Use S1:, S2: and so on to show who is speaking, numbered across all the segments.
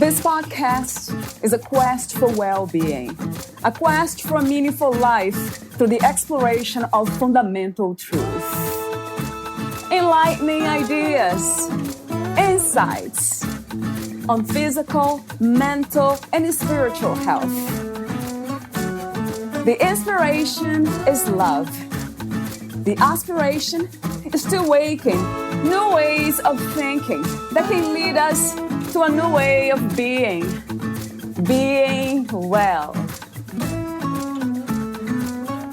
S1: This podcast is a quest for well-being, a quest for a meaningful life through the exploration of fundamental truth. Enlightening ideas, insights on physical, mental, and spiritual health. The inspiration is love. The aspiration is to awaken new ways of thinking that can lead us to a new way of being well.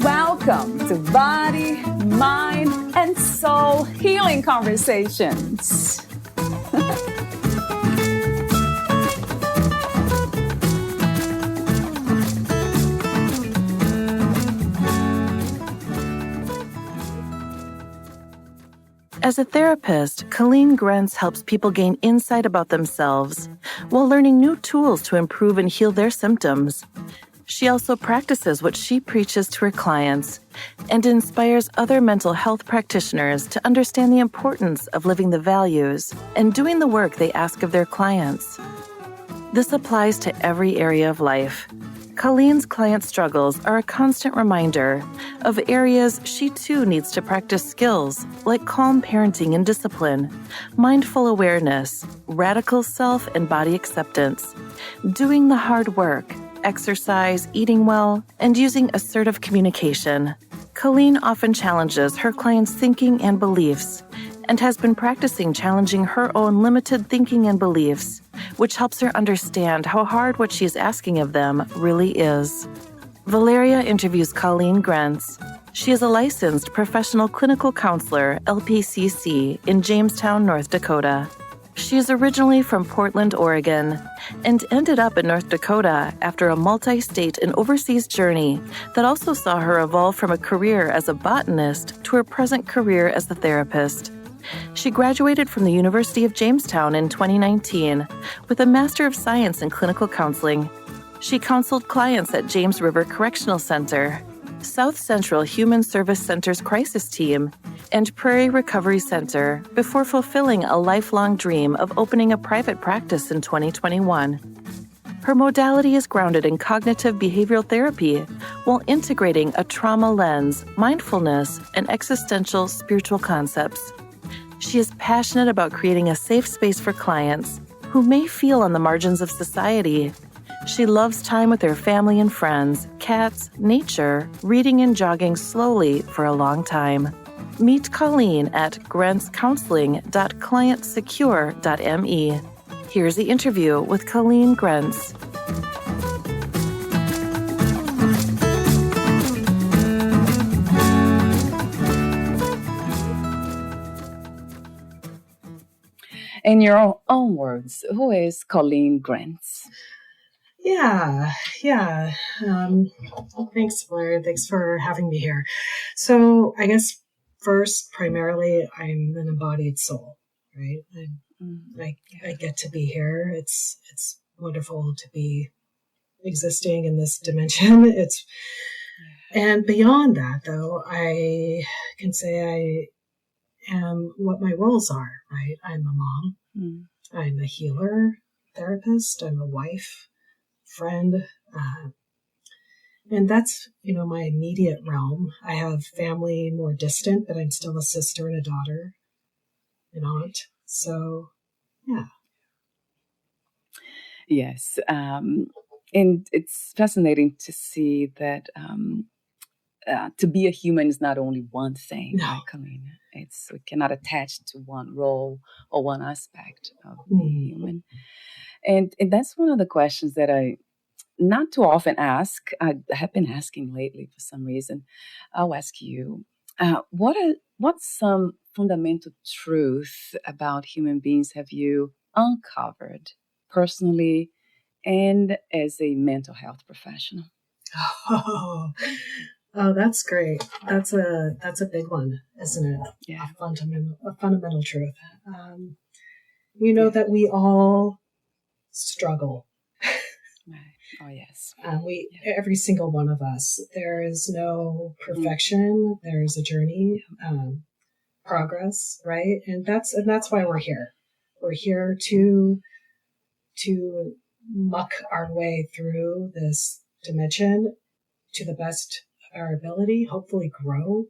S1: Welcome to Body, Mind, and Soul Healing Conversations.
S2: As a therapist, Colleen Grenz helps people gain insight about themselves while learning new tools to improve and heal their symptoms. She also practices what she preaches to her clients and inspires other mental health practitioners to understand the importance of living the values and doing the work they ask of their clients. This applies to every area of life. Colleen's client struggles are a constant reminder of areas she too needs to practice skills like calm parenting and discipline, mindful awareness, radical self and body acceptance, doing the hard work, exercise, eating well, and using assertive communication. Colleen often challenges her clients' thinking and beliefs and has been practicing challenging her own limited thinking and beliefs, which helps her understand how hard what she is asking of them really is. Valeria interviews Colleen Grenz. She is a licensed professional clinical counselor, LPCC, in Jamestown, North Dakota. She is originally from Portland, Oregon, and ended up in North Dakota after a multi-state and overseas journey that also saw her evolve from a career as a botanist to her present career as a therapist. She graduated from the University of Jamestown in 2019 with a Master of Science in Clinical Counseling. She counseled clients at James River Correctional Center, South Central Human Service Center's Crisis Team, and Prairie Recovery Center before fulfilling a lifelong dream of opening a private practice in 2021. Her modality is grounded in cognitive behavioral therapy while integrating a trauma lens, mindfulness, and existential spiritual concepts. She is passionate about creating a safe space for clients who may feel on the margins of society. She loves time with her family and friends, cats, nature, reading and jogging slowly for a long time. Meet Colleen at grenzcounseling.clientsecure.me. Here's the interview with Colleen Grenz.
S1: In your own words, who is Colleen Grenz?
S3: Yeah. Thanks, Blair. Thanks for having me here. So I guess first, primarily, I'm an embodied soul, right? I get to be here. It's wonderful to be existing in this dimension. And beyond that, though, I can say I am what my roles are, right? I'm a mom. I'm a healer, therapist. I'm a wife, friend. And that's, my immediate realm. I have family more distant, but I'm still a sister and a daughter, an aunt. So, yeah.
S1: Yes. And it's fascinating to see that to be a human is not only one thing, right, Colleen? We cannot attach to one role or one aspect of being human. And that's one of the questions that I not too often ask. I have been asking lately for some reason. I'll ask you, what's some fundamental truth about human beings have you uncovered personally and as a mental health professional?
S3: Oh, that's great. That's a big one, isn't it?
S1: Yeah.
S3: A fundamental truth. That we all struggle.
S1: Right. Oh, yes.
S3: Every single one of us. There is no perfection. There's a journey, progress, right? And that's why we're here. We're here to to muck our way through this dimension to the best of our ability, hopefully grow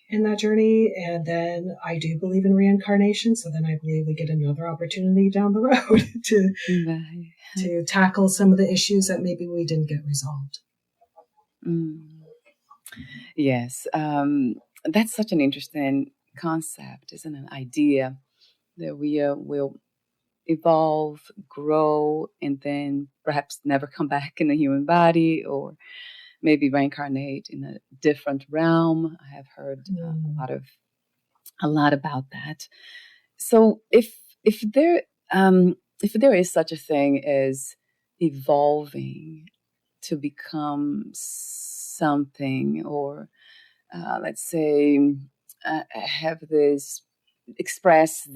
S3: in that journey. And then I do believe in reincarnation. So then I believe we get another opportunity down the road to tackle some of the issues that maybe we didn't get resolved.
S1: Yes. That's such an interesting concept, isn't it? An idea that we will evolve, grow, and then perhaps never come back in the human body, or maybe reincarnate in a different realm. I have heard a lot about that. So if there is such a thing as evolving to become something, or let's say have this express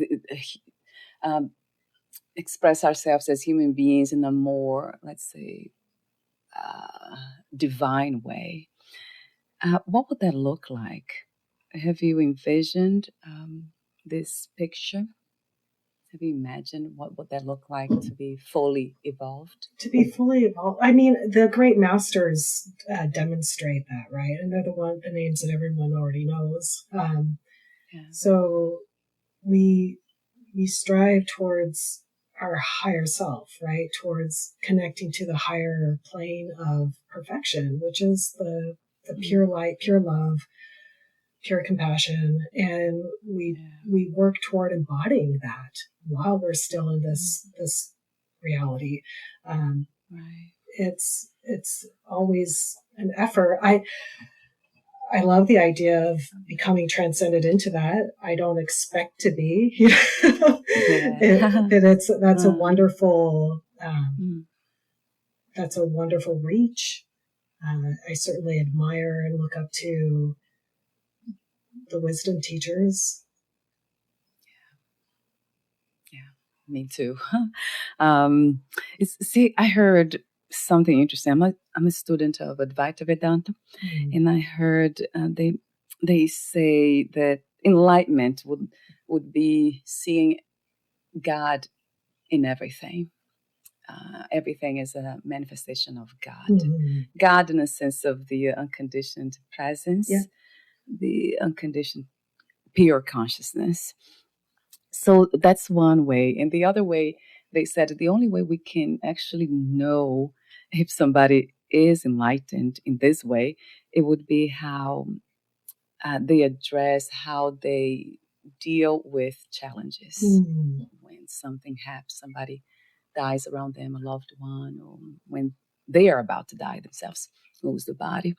S1: ourselves as human beings in a more, let's say, divine way, what would that look like? Have you envisioned this picture? Have you imagined what would that look like to be fully evolved?
S3: To be fully evolved. I mean, the great masters demonstrate that, right? And they're the names that everyone already knows. So we strive towards our higher self, right? Towards connecting to the higher plane of perfection, which is the pure light, pure love, pure compassion. And we work toward embodying that while we're still in this reality. It's always an effort. I love the idea of becoming transcended into that. I don't expect to be. That's a wonderful reach. I certainly admire and look up to the wisdom teachers.
S1: Yeah, me too. See, I heard something interesting. I'm a student of Advaita Vedanta, and I heard they say that enlightenment would be seeing God in everything. Everything is a manifestation of God. God in the sense of the unconditioned presence, the unconditioned pure consciousness. So that's one way. And the other way, they said the only way we can actually know if somebody is enlightened in this way, it would be how they address, how they deal with challenges. When something happens, somebody dies around them, a loved one, or when they are about to die themselves, lose the body.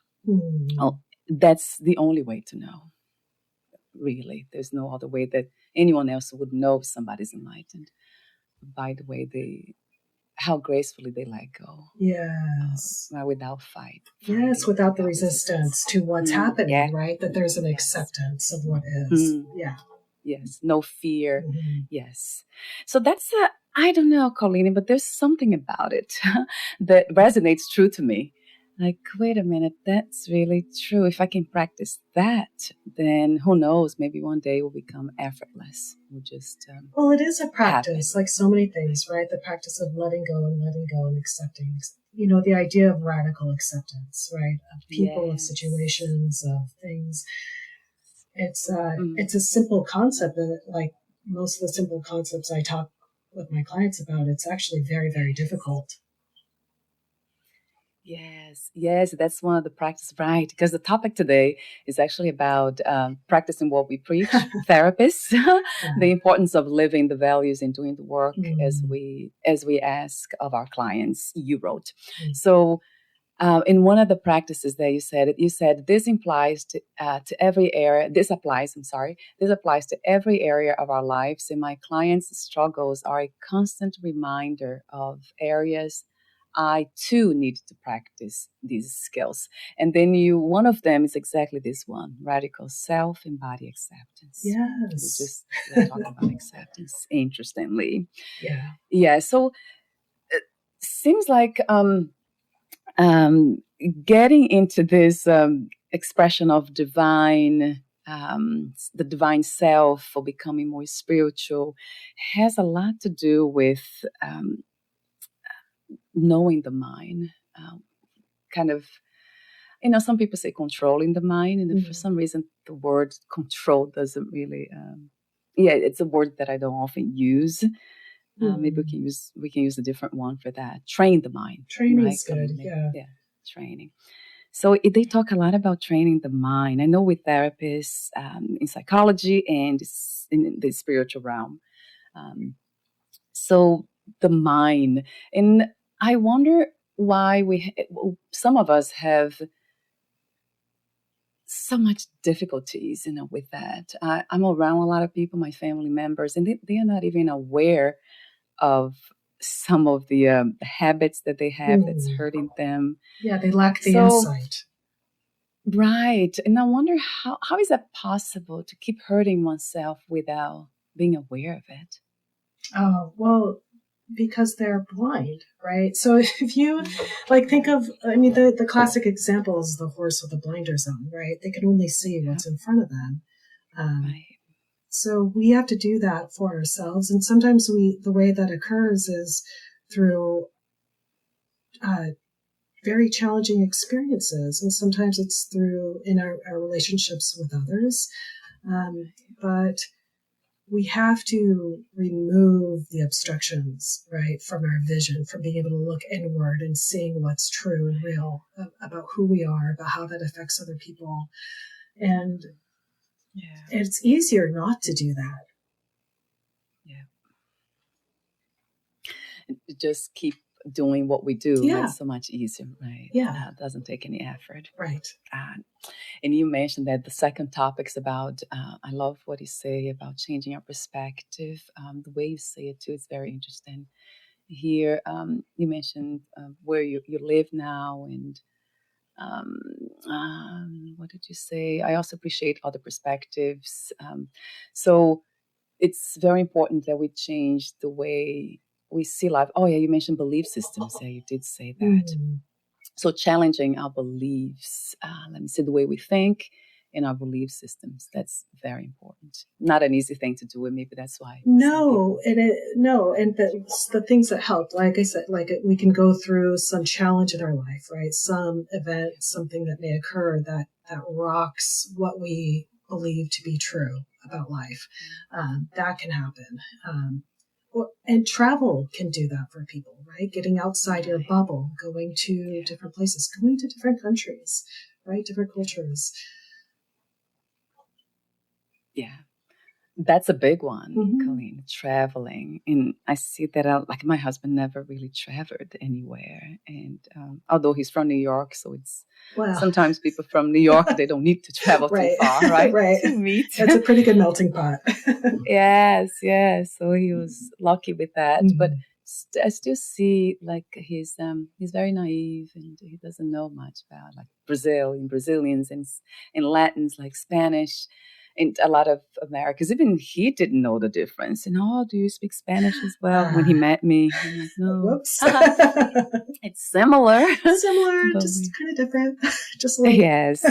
S1: Oh, that's the only way to know. Really, there's no other way that anyone else would know if somebody's enlightened. By the way how gracefully they let go.
S3: Yes.
S1: Without fight.
S3: Yes, without the resistance to what's happening, right? That there's an acceptance of what is.
S1: Yes, no fear. Yes. So that's I don't know, Colleen, but there's something about it that resonates true to me. Like, wait a minute, that's really true. If I can practice that, then who knows? Maybe one day we'll become effortless. We'll just
S3: well, it is a practice, like so many things, right? The practice of letting go and accepting. You know, the idea of radical acceptance, right? Of people, of situations, of things. It's a simple concept that, like most of the simple concepts I talk with my clients about, it's actually very, very difficult.
S1: Yes, that's one of the practice, right? Because the topic today is actually about practicing what we preach, therapists, the importance of living the values and doing the work as we ask of our clients. You wrote. So in one of the practices that you said this applies to every area. This applies to every area of our lives, and my clients' struggles are a constant reminder of areas I too need to practice these skills. And then one of them is exactly this one: radical self-embodied acceptance.
S3: Yes.
S1: We're talking about acceptance, interestingly.
S3: Yeah.
S1: Yeah. So it seems like getting into this expression of divine the divine self or becoming more spiritual has a lot to do with knowing the mind, kind of, some people say controlling the mind, and for some reason the word control doesn't really, it's a word that I don't often use. Maybe we can use a different one for that. Train the mind.
S3: Training is good, yeah.
S1: Yeah, training. So they talk a lot about training the mind. I know with therapists in psychology and in the spiritual realm. So the mind, and I wonder why some of us have so much difficulties, with that. I'm around a lot of people, my family members, and they are not even aware of some of the habits that they have that's hurting them.
S3: Yeah, they lack the insight.
S1: Right. And I wonder how is that possible to keep hurting oneself without being aware of it?
S3: Oh, well, because they're blind, right? So if you think of, the classic example is the horse with the blinders on, right? They can only see what's in front of them.
S1: Right.
S3: So we have to do that for ourselves. And sometimes the way that occurs is through very challenging experiences. And sometimes it's through in our relationships with others. But we have to remove the obstructions, right, from our vision, from being able to look inward and seeing what's true and real about who we are, about how that affects other people. And it's easier not to do that.
S1: Yeah. Just keep doing what we do.
S3: Yeah.
S1: It's so much easier, right?
S3: Yeah.
S1: It doesn't take any effort.
S3: Right.
S1: And you mentioned that the second topic is about, I love what you say about changing our perspective. The way you say it too is very interesting. Here, you mentioned where you live now, and what did you say? I also appreciate other perspectives. So it's very important that we change the way we see life. Oh yeah, you mentioned belief systems. Yeah, you did say that. So challenging our beliefs, let me say the way we think in our belief systems. That's very important. Not an easy thing to do, and maybe that's why.
S3: No, and the things that help, like I said, we can go through some challenge in our life, right? Some event, something that may occur that rocks what we believe to be true about life. That can happen. And travel can do that for people, right? Getting outside your bubble, going to different places, going to different countries, right? Different cultures.
S1: Yeah. That's a big one, Colleen, traveling. And I see that, my husband never really traveled anywhere. And although he's from New York, so it's sometimes people from New York, they don't need to travel too far, right?
S3: Right.
S1: To meet.
S3: That's a pretty good melting pot.
S1: Yes. So he was lucky with that. But I still see he's very naive, and he doesn't know much about Brazil and Brazilians and Latins, like Spanish. And a lot of Americans, even he didn't know the difference. Do you speak Spanish as well? When he met me, I'm like, no.
S3: Whoops.
S1: It's similar.
S3: Just kind of different. Just a little.
S1: Yes.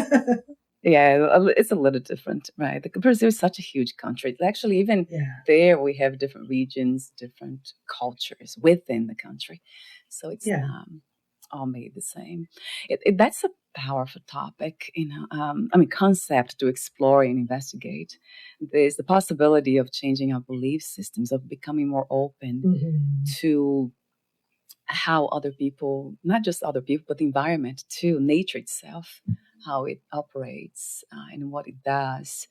S1: Yeah, it's a little different, right? Brazil is such a huge country. Actually, even there, we have different regions, different cultures within the country. So it's all made the same. That's a powerful topic, concept to explore and investigate. There's the possibility of changing our belief systems, of becoming more open to how other people, not just other people, but the environment too, nature itself, how it operates and what it does.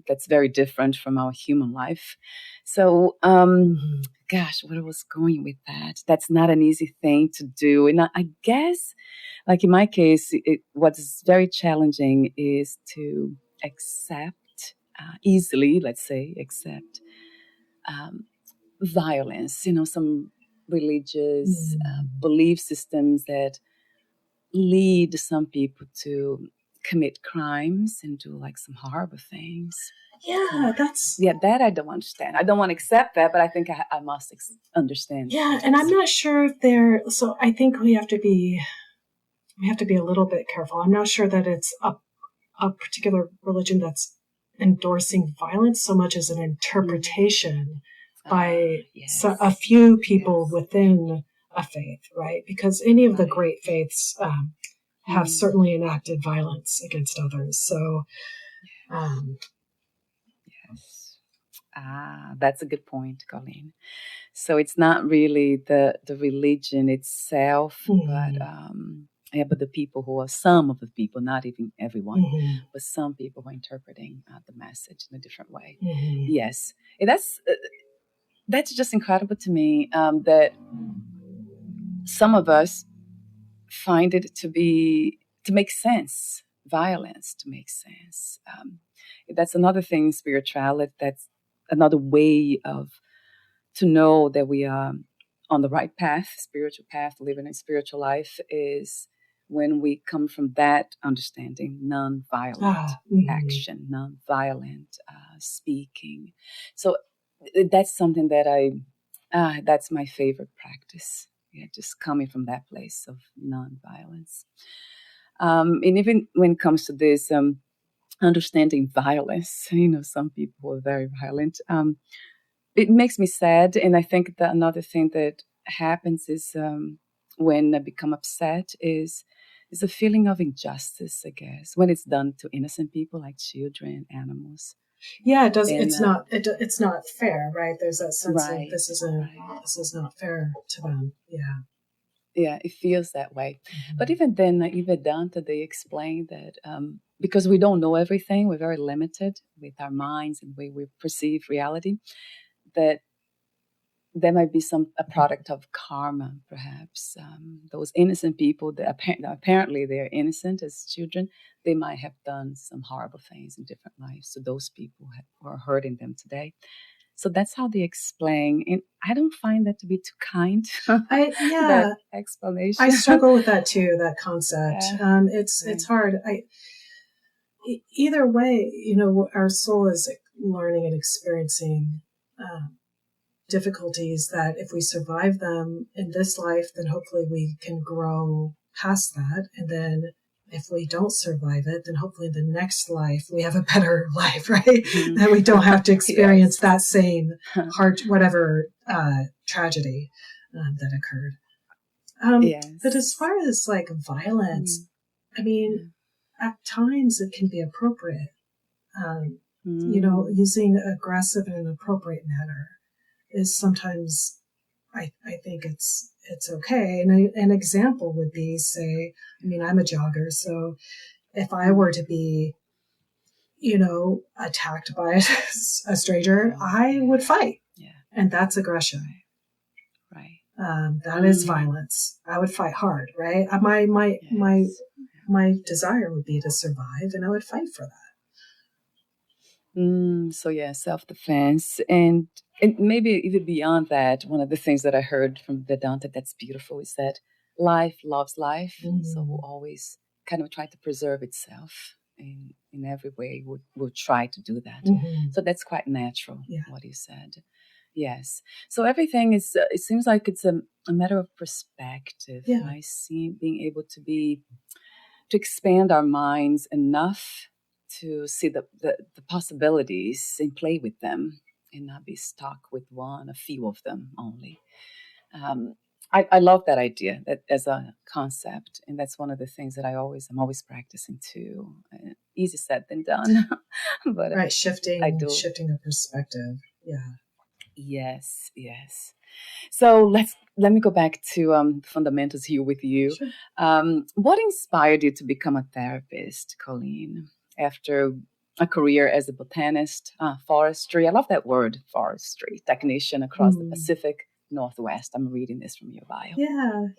S1: That's very different from our human life. So, where I was going with that, that's not an easy thing to do. And I guess, like in my case, what's very challenging is to accept, easily, let's say, accept violence, some religious belief systems that lead some people to commit crimes and do some horrible things.
S3: Yeah,
S1: that I don't understand. I don't want to accept that, but I think I must understand.
S3: Yeah, and I'm not sure if so I think we have to be a little bit careful. I'm not sure that it's a a particular religion that's endorsing violence so much as an interpretation by a few people within a faith, right? Because any of the great faiths have certainly enacted violence against others. So,
S1: that's a good point, Colleen. So it's not really the religion itself, but the people who are, some of the people, not even everyone, but some people who are interpreting the message in a different way. Yes, and that's just incredible to me, that some of us find it to make sense, violence to make sense. That's another thing in spirituality. That's another way to know that we are on the right path, spiritual path, living a spiritual life, is when we come from that understanding, nonviolent action, nonviolent speaking. So that's something that that's my favorite practice. Yeah, just coming from that place of nonviolence. And even when it comes to this understanding violence, some people are very violent. It makes me sad, and I think that another thing that happens is when I become upset is a feeling of injustice, I guess, when it's done to innocent people like children, animals.
S3: Yeah, it does. And, it's not fair, right? There's that sense of this is not fair to them.
S1: Yeah, it feels that way. But even then, even Dante, they explain that because we don't know everything, we're very limited with our minds and the way we perceive reality, that there might be a product of karma, perhaps. Those innocent people, that apparently they're innocent as children, they might have done some horrible things in different lives. So those people are hurting them today. So that's how they explain. And I don't find that to be too kind. That explanation.
S3: I struggle with that too, that concept. It's hard. Either way, our soul is learning and experiencing difficulties that if we survive them in this life, then hopefully we can grow past that. And then if we don't survive it, then hopefully in the next life we have a better life, right? That we don't have to experience that same hard, whatever tragedy that occurred. But as far as like violence, I mean, at times it can be appropriate. Using aggressive in an appropriate manner is sometimes, I think it's okay. And an example would be, say, I'm a jogger, so if I were to be, attacked by a stranger, I would fight. Yeah. And that's aggression. Right. That is violence. I would fight hard, right? My desire would be to survive, and I would fight for that.
S1: So yeah, self-defense, and maybe even beyond that, one of the things that I heard from Vedanta that's beautiful is that life loves life. So we'll always kind of try to preserve itself in every way. We'll try to do that. So that's quite natural, what you said. Yes. So everything is, it seems like it's a matter of perspective. I see being able to expand our minds enough to see the possibilities and play with them and not be stuck with a few of them only. I love that idea that as a concept, and that's one of the things that I'm always practicing too. Easy said than done, but
S3: right, shifting the perspective.
S1: Yes. So let me go back to fundamentals here with you. Sure. What inspired you to become a therapist, Colleen, after a career as a botanist, forestry? I love that word, forestry technician across the Pacific Northwest. I'm reading this from your bio.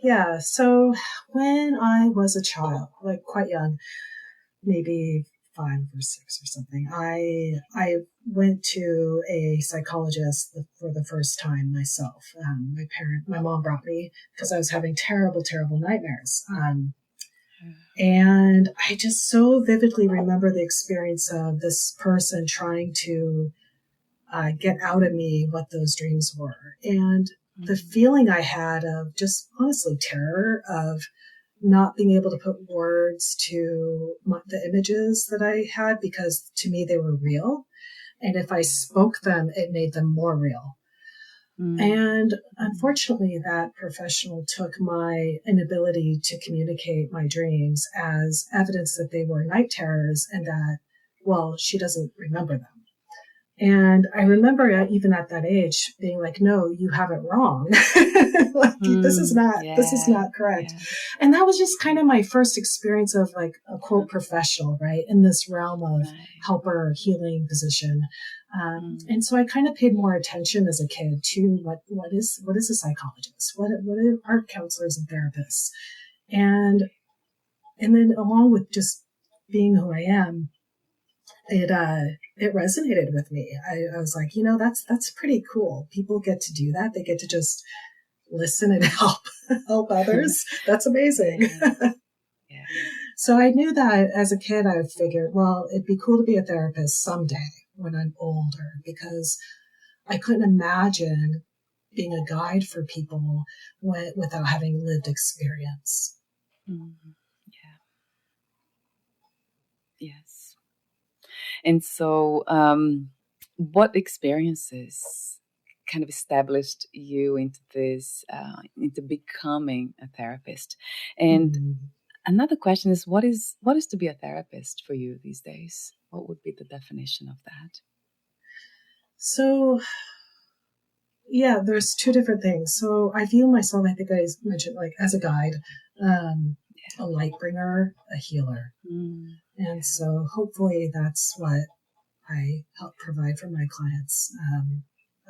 S3: Yeah. So when I was a child, like quite young, maybe 5 or 6 or something, I went to a psychologist for the first time myself. My mom brought me because I was having terrible, terrible nightmares. And I just so vividly remember the experience of this person trying to get out of me what those dreams were. And the feeling I had of just honestly terror of, not being able to put words to the images that I had, because to me they were real. And if I spoke them, it made them more real. And unfortunately, that professional took my inability to communicate my dreams as evidence that they were night terrors and that, well, she doesn't remember them. And I remember even at that age being like, no, you have it wrong. This is not correct. Yeah. And that was just kind of my first experience of like a quote professional, right? In this realm of helper healing position. And so I kind of paid more attention as a kid to what is a psychologist? What are art counselors and therapists? And then along with just being who I am, it resonated with me. I was like, that's pretty cool. People get to do that. They get to just listen and help others. That's amazing.
S1: Yeah.
S3: So I knew that as a kid, I figured, well, it'd be cool to be a therapist someday when I'm older, because I couldn't imagine being a guide for people without having lived experience.
S1: Mm-hmm. Yeah. Yes. And so, what experiences kind of established you into this, into becoming a therapist? And another question is, what is to be a therapist for you these days? What would be the definition of that?
S3: So, yeah, there's two different things. So I view myself, I think I mentioned, like as a guide, a light bringer, a healer. And so hopefully that's what I help provide for my clients.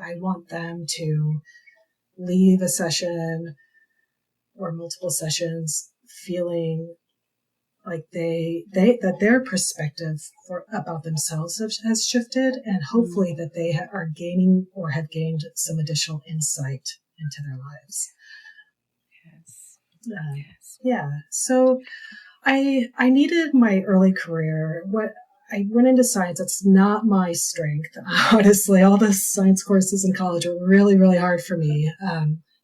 S3: I want them to leave a session or multiple sessions feeling like that their perspective about themselves has shifted, and hopefully that they are gaining or have gained some additional insight into their lives.
S1: Yes.
S3: Yeah. So I needed my early career. I went into science. It's not my strength. Honestly, all the science courses in college were really, really hard for me.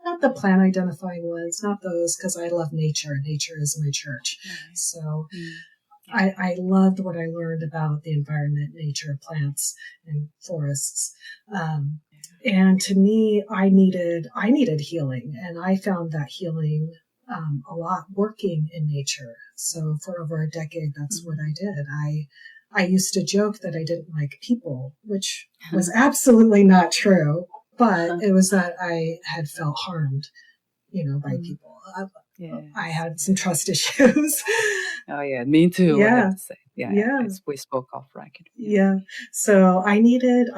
S3: Not the plant identifying ones, not those, because I love nature. Nature is my church. So I loved what I learned about the environment, nature, plants, and forests. And to me, I needed healing, and I found that healing a lot working in nature. So for over a decade, that's what I did. I used to joke that I didn't like people, which was absolutely not true, but it was that I had felt harmed, by people. I had some trust issues.
S1: Oh yeah, me too.
S3: Yeah.
S1: I have to say. Yeah. We spoke off record.
S3: Yeah. So I needed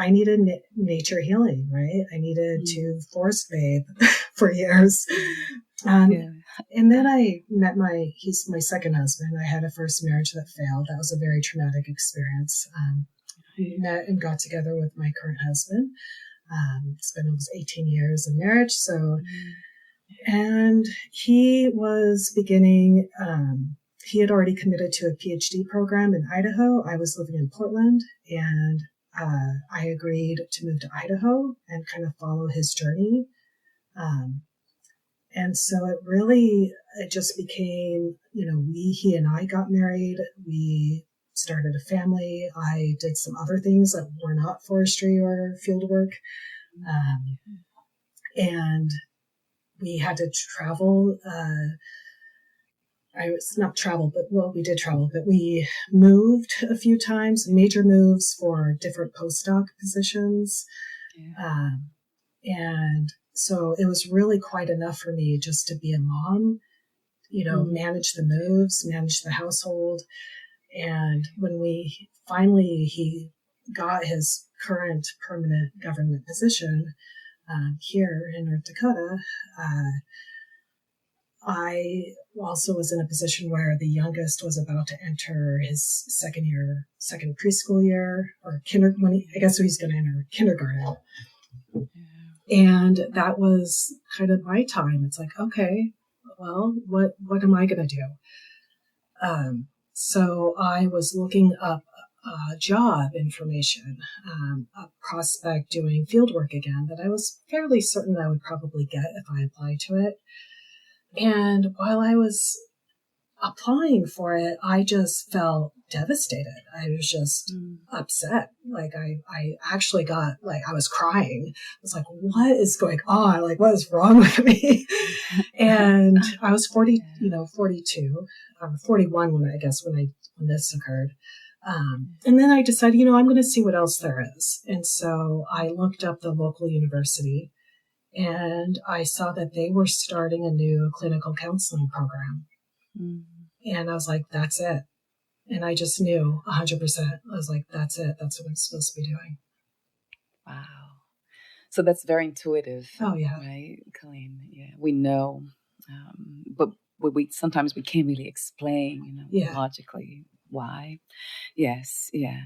S3: nature healing, right? I needed to forest bathe for years. And then I met he's my second husband. I had a first marriage that failed. That was a very traumatic experience. We met and got together with my current husband. It's been almost 18 years of marriage. So, and he was beginning, he had already committed to a PhD program in Idaho. I was living in Portland, and I agreed to move to Idaho and kind of follow his journey. And so it just became, he and I got married. We started a family. I did some other things that were not forestry or field work. And we had to travel. We did travel, but we moved a few times, major moves for different postdoc positions. And so it was really quite enough for me just to be a mom, manage the moves, manage the household. And when he got his current permanent government position here in North Dakota, I also was in a position where the youngest was about to enter his second preschool year, or I guess he's going to enter kindergarten. And that was kind of my time. It's like, okay, well, what am I going to do? So I was looking up job information, a prospect doing field work again that I was fairly certain I would probably get if I applied to it. And while I was applying for it, I just felt devastated. I was just upset. Like I actually got, like, I was crying. I was like, what is going on? Like, what is wrong with me? And I was 42, 41 when this occurred. And then I decided, I'm going to see what else there is. And so I looked up the local university, and I saw that they were starting a new clinical counseling program. And I was like, that's it. And I just knew 100%. I was like, that's it. That's what I'm supposed to be doing.
S1: Wow. So that's very intuitive.
S3: Oh, yeah.
S1: Right, Colleen? Yeah, we know. But we sometimes we can't really explain, logically why. Yes, yeah.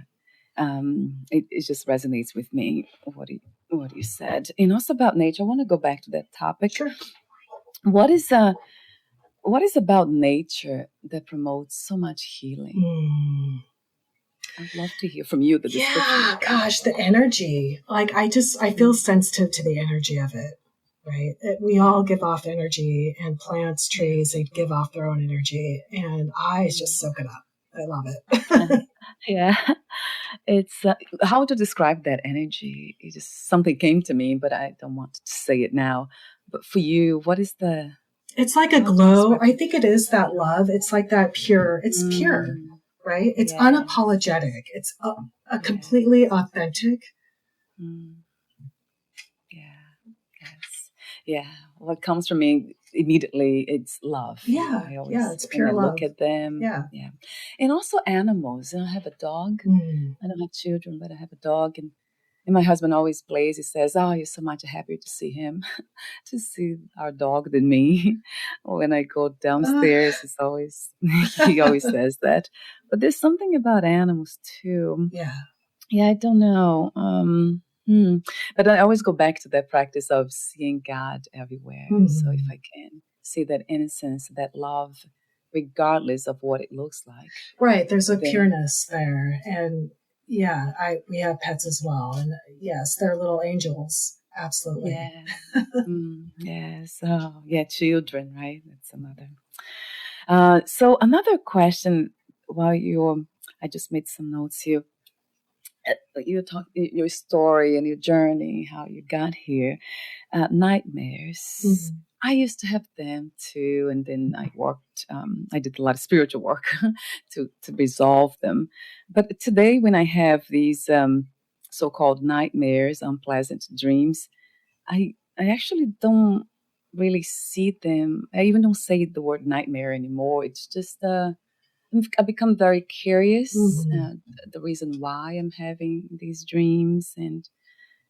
S1: It just resonates with me, what you said. And also about nature, I want to go back to that topic.
S3: Sure.
S1: What is about nature that promotes so much healing? I'd love to hear from you the description.
S3: Yeah, gosh, the energy. Like, I feel sensitive to the energy of it, right? We all give off energy, and plants, trees, they give off their own energy, and I just soak it up. I love it.
S1: Yeah. It's how to describe that energy. It just something came to me, but I don't want to say it now. But for you, what is the?
S3: It's like a glow. I think it is that love. It's like that pure. It's pure, right? It's unapologetic. It's a completely authentic.
S1: Yeah. Yes. Yeah. What comes from me immediately, it's love.
S3: Yeah. It's pure love.
S1: Look at them. Yeah. And also animals. I have a dog. I don't have children, but I have a dog, and my husband always plays. He says, "Oh, you're so much happier to see him, to see our dog than me." When I go downstairs, it's always he always says that. But there's something about animals too. Yeah. I don't know. But I always go back to that practice of seeing God everywhere. So if I can see that innocence, that love, regardless of what it looks like.
S3: Right. There's a pureness there. And we have pets as well. And yes, they're little angels. Absolutely.
S1: Yeah. Yes. Oh, yeah. Children, right? That's another. So another question I just made some notes here. You talk your story and your journey, how you got here. Nightmares. I used to have them too, and then I worked. I did a lot of spiritual work to resolve them. But today, when I have these so-called nightmares, unpleasant dreams, I actually don't really see them. I even don't say the word nightmare anymore. It's just I become very curious, the reason why I'm having these dreams, and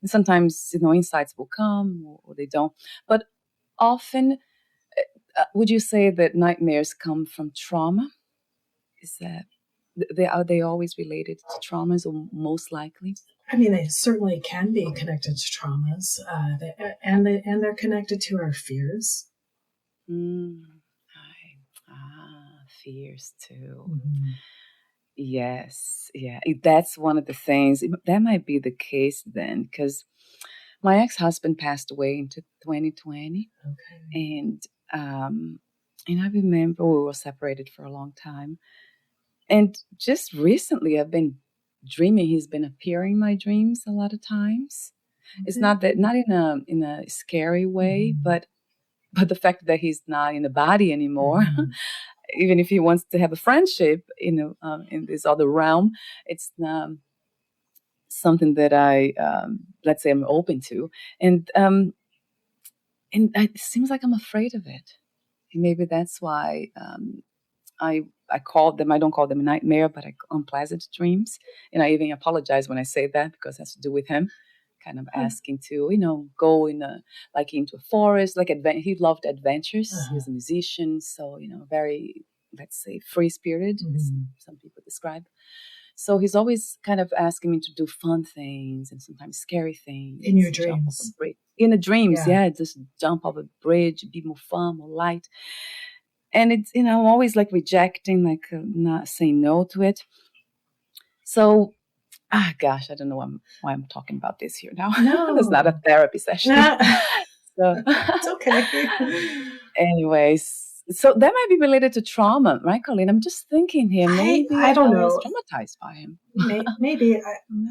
S1: sometimes, insights will come or they don't. But often, would you say that nightmares come from trauma? Is that, are they always related to traumas, or most likely?
S3: I mean, they certainly can be connected to traumas, and they're connected to our fears.
S1: Fears too. Yes. Yeah. That's one of the things. That might be the case then, because my ex-husband passed away in 2020.
S3: Okay.
S1: And I remember we were separated for a long time. And just recently I've been dreaming he's been appearing in my dreams a lot of times. It's not in a scary way, but the fact that he's not in the body anymore. Even if he wants to have a friendship, in this other realm, it's something that I, let's say, I'm open to, and it seems like I'm afraid of it. Maybe that's why I call them. I don't call them a nightmare, but unpleasant dreams. And I even apologize when I say that, because it has to do with him. Kind of asking to, go into a forest, he loved adventures. He was a musician, so, very, let's say, free-spirited, as some people describe. So he's always kind of asking me to do fun things and sometimes scary things.
S3: In your dreams?
S1: In the dreams, just jump off a bridge, be more fun, more light. And it's, I'm always rejecting, not saying no to it. So, gosh, I don't know why I'm talking about this here now.
S3: No.
S1: It's not a therapy session. So
S3: it's okay.
S1: Anyways, So that might be related to trauma, right, Colleen? I'm just thinking here, maybe
S3: I don't know.
S1: was traumatized by him.
S3: Maybe,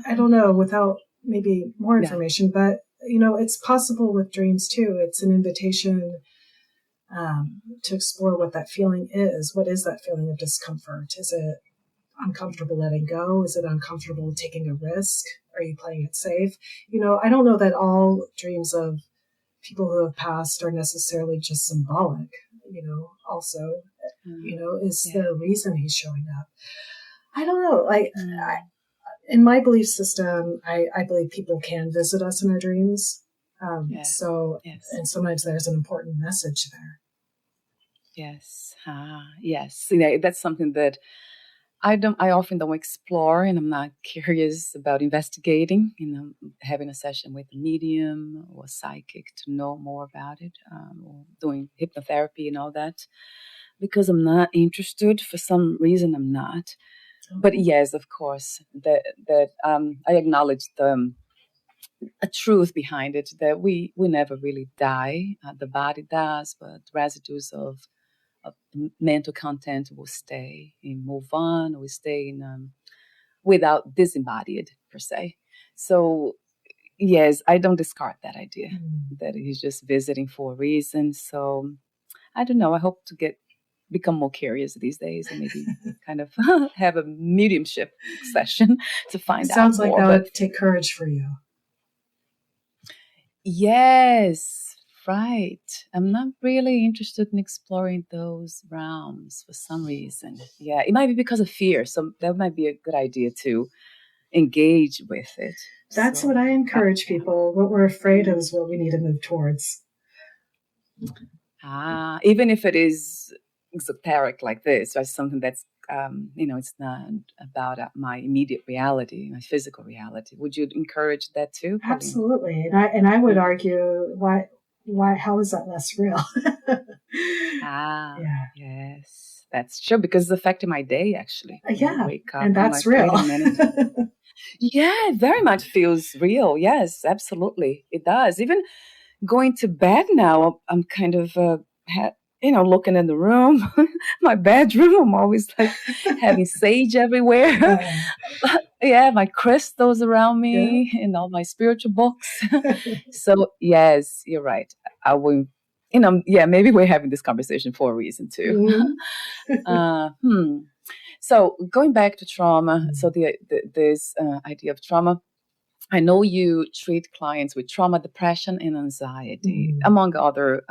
S3: I don't know, without maybe more information, but, it's possible with dreams too. It's an invitation to explore what that feeling is. What is that feeling of discomfort? Is it uncomfortable letting go? Is it uncomfortable taking a risk? Are you playing it safe? I don't know that all dreams of people who have passed are necessarily just symbolic, also, is there a reason he's showing up? I don't know. In my belief system, I believe people can visit us in our dreams. And sometimes there's an important message there.
S1: Yes. Yes. That's something that I often don't explore, and I'm not curious about investigating, having a session with a medium or a psychic to know more about it, or doing hypnotherapy and all that, because I'm not interested. For some reason, I'm not. But yes, of course, that I acknowledge a truth behind it, that we never really die. The body does, but residues of mental content will stay and move on. We stay in without disembodied per se. So yes, I don't discard that idea that he's just visiting for a reason. So I don't know. I hope to become more curious these days and maybe kind of have a mediumship session to find out more.
S3: Sounds like that would take courage for you.
S1: Yes, right. I'm not really interested in exploring those realms for some reason. Yeah, it might be because of fear. So that might be a good idea to engage with it.
S3: That's what I encourage people. What we're afraid of is what we need to move towards.
S1: Even if it is exoteric like this, or something that's, it's not about my immediate reality, my physical reality. Would you encourage that too, Colleen?
S3: Absolutely. And I would argue, how is that less real?
S1: Yes, that's true, because it's affecting my day, actually.
S3: Yeah,
S1: wake up,
S3: and that's real.
S1: Wait a minute. Yeah, it very much feels real. Yes, absolutely. It does. Even going to bed now, I'm kind of, looking in the room, my bedroom. I'm always like having sage everywhere. My crystals around me and all my spiritual books. So yes, you're right. I will, maybe we're having this conversation for a reason too. So going back to trauma, so this idea of trauma, I know you treat clients with trauma, depression, and anxiety, among other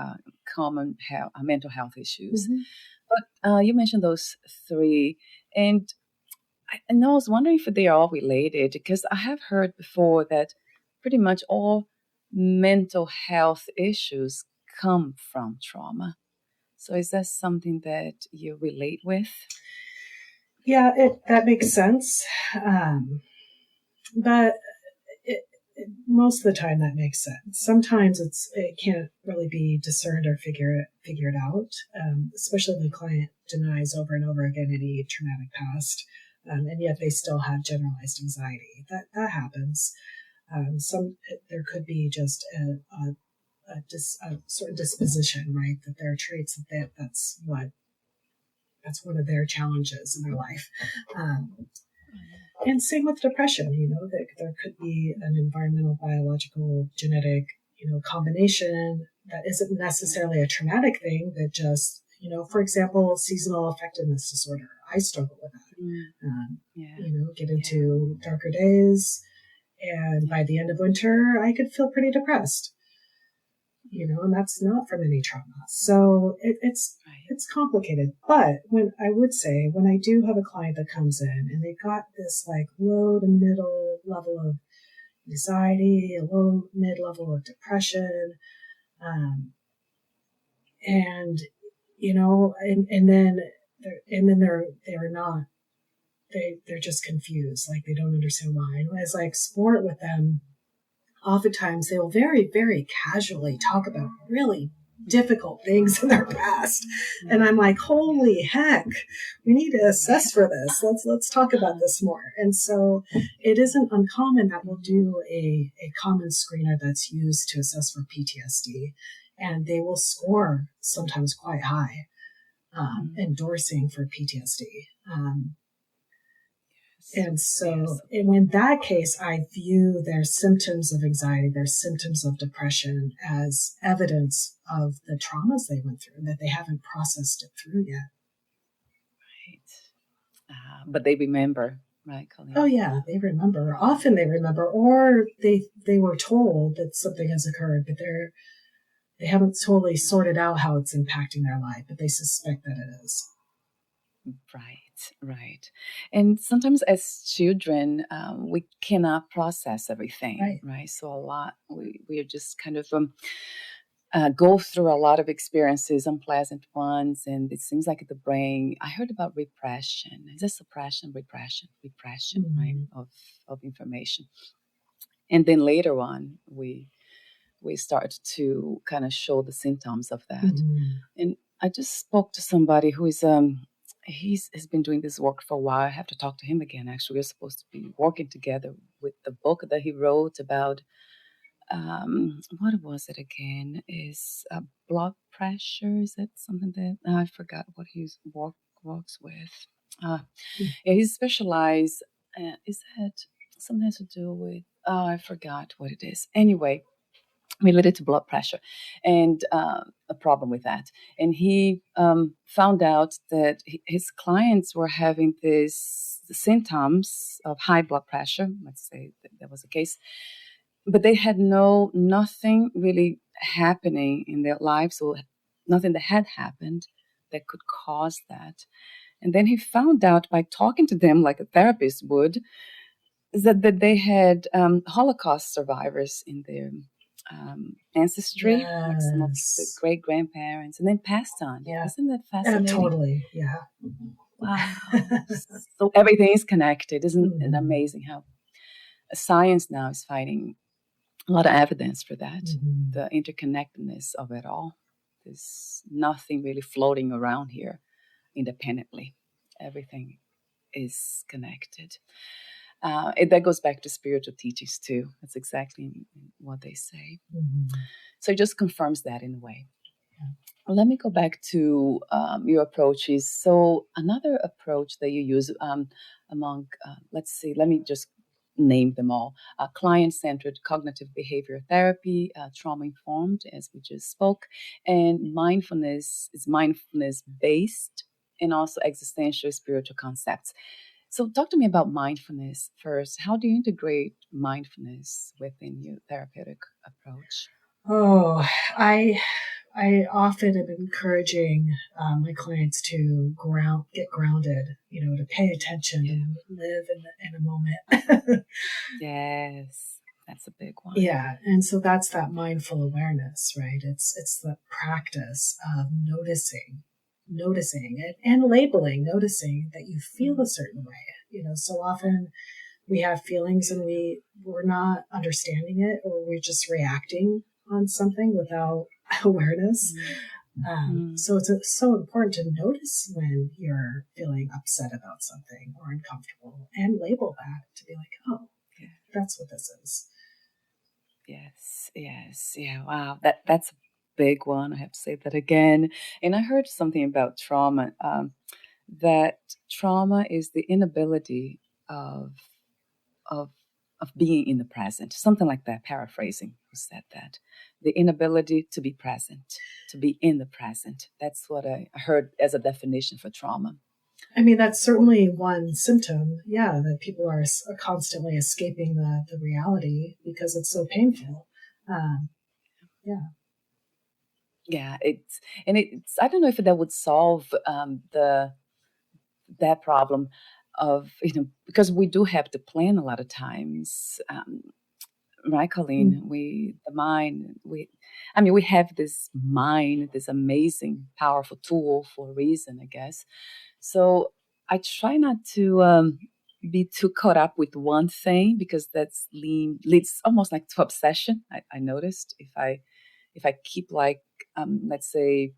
S1: common mental health issues. But you mentioned those three, and I was wondering if they are all related, because I have heard before that pretty much all mental health issues come from trauma. So is that something that you relate with?
S3: Yeah, that makes sense. But most of the time that makes sense. Sometimes it can't really be discerned or figured out, especially when the client denies over and over again any traumatic past, and yet they still have generalized anxiety. That happens. There could be just a sort of disposition, right? That there are traits that's one of their challenges in their life. And same with depression, there could be an environmental, biological, genetic, combination that isn't necessarily a traumatic thing, but just, for example, seasonal affectiveness disorder. I struggle with that. Get into darker days, and by the end of winter, I could feel pretty depressed. And that's not from any trauma. So it's complicated. But when I do have a client that comes in and they got this like low to middle level of anxiety, a low mid level of depression, and then they're just confused, like they don't understand why. And as I explore it with them, oftentimes they will very, very casually talk about really difficult things in their past. And I'm like, holy heck, we need to assess for this. Let's talk about this more. And so it isn't uncommon that we'll do a common screener that's used to assess for PTSD. And they will score sometimes quite high. endorsing for PTSD. And so in that case, I view their symptoms of anxiety, their symptoms of depression as evidence of the traumas they went through, that they haven't processed it through yet.
S1: Right. But they remember, right, Colleen?
S3: Oh, yeah, they remember. Often they remember, or they were told that something has occurred, but they haven't totally sorted out how it's impacting their life, but they suspect that it is.
S1: Right. And sometimes as children, we cannot process everything, right? So a lot, we are just kind of go through a lot of experiences, unpleasant ones, and it seems like the brain, I heard about repression. Is this suppression, repression, right, of information. And then later on, we start to kind of show the symptoms of that. And I just spoke to somebody who is he's been doing this work for a while. I have to talk to him again. Actually, we're supposed to be working together with the book that he wrote about what was it again? Is blood pressure? Is that something that I forgot what he works with? Yeah, he's specialized. Is that something to do with? Oh, I forgot what it is. Anyway, related to blood pressure and a problem with that. And he found out that his clients were having these symptoms of high blood pressure. Let's say that was the case. But they had nothing really happening in their lives, or nothing that had happened that could cause that. And then he found out by talking to them like a therapist would, is that they had Holocaust survivors in their ancestry, like some of the great grandparents, and then passed on.
S3: Yeah.
S1: Isn't that fascinating?
S3: Totally. Yeah.
S1: Wow. So everything is connected. Isn't it amazing how science now is finding a lot of evidence for that, the interconnectedness of it all. There's nothing really floating around here independently. Everything is connected. That goes back to spiritual teachings too. That's exactly what they say. So it just confirms that in a way. Let me go back to your approaches. So another approach that you use among, let's see, let me just name them all. Client-centered cognitive behavior therapy, trauma-informed, as we just spoke, and mindfulness is mindfulness-based, and also existential spiritual concepts. So talk to me about mindfulness first. How do you integrate mindfulness within your therapeutic approach?
S3: Oh, I often am encouraging my clients to get grounded, to pay attention and live in a moment.
S1: Yes, that's a big one.
S3: Yeah, and so that's that mindful awareness, right? It's the practice of noticing it and labeling, noticing that you feel a certain way. So often we have feelings and we're not understanding it, or we're just reacting on something without awareness. So it's so important to notice when you're feeling upset about something or uncomfortable and label that, to be like, oh, that's what this is.
S1: Yes. Yeah, wow. That's a big one. I have to say that again. And I heard something about trauma, that trauma is the inability of being in the present. Something like that, paraphrasing who said that. The inability to be present, to be in the present. That's what I heard as a definition for trauma.
S3: I mean, that's certainly one symptom, that people are constantly escaping the reality because it's so painful.
S1: Yeah, it's I don't know if that would solve that problem of, because we do have to plan a lot of times, right, Colleen? We have this mind, this amazing, powerful tool for a reason, I guess. So I try not to be too caught up with one thing, because that's leads almost like to obsession. I noticed if I keep like, let's say,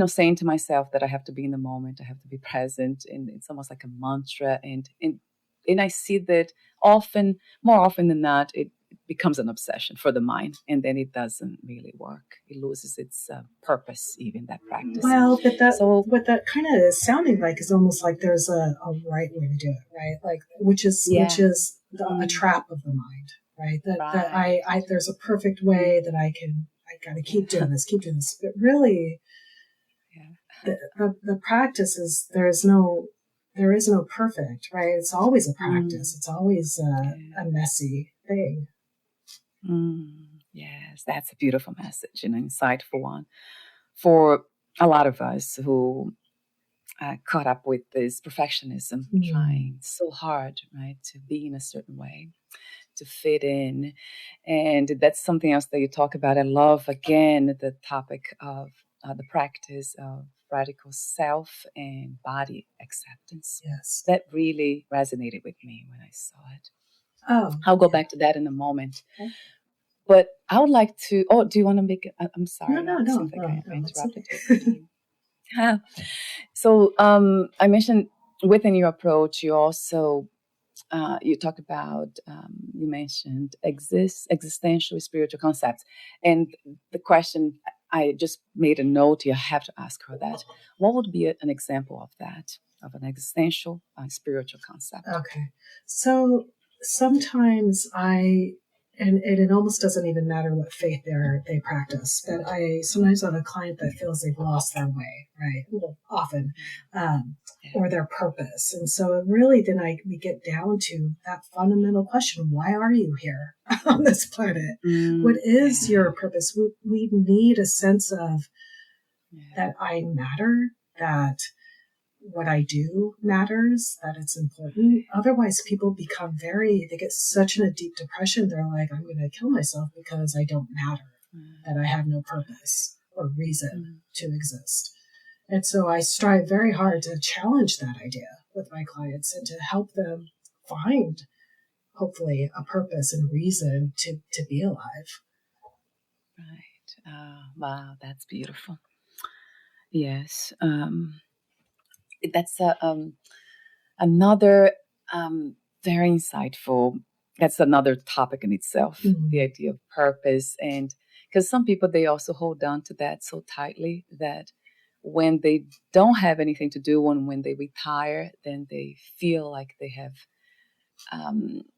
S1: saying to myself that I have to be in the moment, I have to be present, and it's almost like a mantra. And I see that more often than not, it becomes an obsession for the mind, and then it doesn't really work. It loses its purpose, even that practice.
S3: Well, but what that kind of is sounding like is almost like there's a right way to do it, right? Like which is a trap of the mind, right? That I there's a perfect way that I got to keep doing this. But really, the practice is there is no perfect, right? It's always a practice. It's always a messy thing.
S1: Yes, that's a beautiful message and an insightful one for a lot of us who caught up with this perfectionism, trying so hard, right, to be in a certain way, to fit in. And that's something else that you talk about. I love, again, the topic of the practice of radical self and body acceptance.
S3: Yes.
S1: That really resonated with me when I saw it.
S3: Oh,
S1: I'll go back to that in a moment.
S3: Okay.
S1: But I would like to, do you want to make it? I'm sorry.
S3: No,
S1: it seems like I interrupted.
S3: Okay.
S1: So I mentioned within your approach, you also, you talked about, you mentioned existential spiritual concepts. And the question, I just made a note, you have to ask her that. What would be an example of that, of an existential spiritual concept?
S3: Okay. So sometimes and it almost doesn't even matter what faith they practice, but I sometimes have a client that feels they've lost their way, right? Often, or their purpose. And so really we get down to that fundamental question, why are you here on this planet? What is your purpose? We need a sense of that I matter, that what I do matters, that it's important. Otherwise, people become they get such in a deep depression. They're like, I'm going to kill myself because I don't matter, that I have no purpose or reason to exist. And so I strive very hard to challenge that idea with my clients and to help them find, hopefully, a purpose and reason to be alive.
S1: Right. Wow, that's beautiful. Yes. That's another very insightful. That's another topic in itself, the idea of purpose. And because some people, they also hold on to that so tightly that when they don't have anything to do, when they retire, then they feel like they have,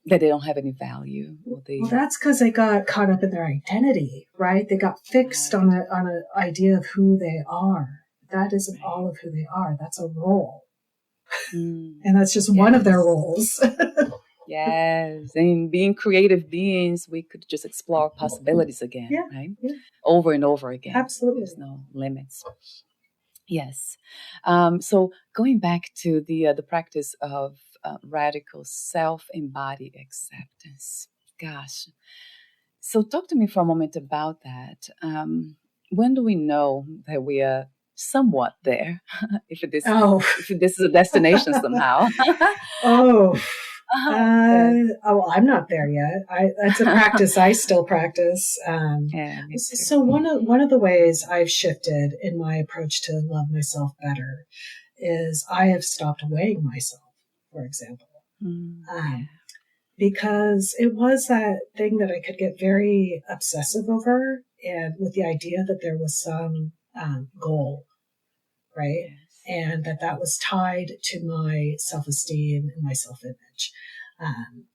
S1: that they don't have any value.
S3: Well, that's because they got caught up in their identity, right? They got fixed on an idea of who they are. That isn't all of who they are. That's a role. And that's just one of their roles.
S1: Yes. And being creative beings, we could just explore possibilities again, right? Yeah. Over and over again.
S3: Absolutely.
S1: There's no limits. Yes. So going back to the practice of radical self-embodied acceptance. Gosh. So talk to me for a moment about that. When do we know that we are somewhat there, if this is a destination somehow?
S3: Well, I'm not there yet. That's a practice I still practice. So one of the ways I've shifted in my approach to love myself better is I have stopped weighing myself, for example, because it was that thing that I could get very obsessive over, and with the idea that there was some goal, right? Yes. And that was tied to my self-esteem and my self-image.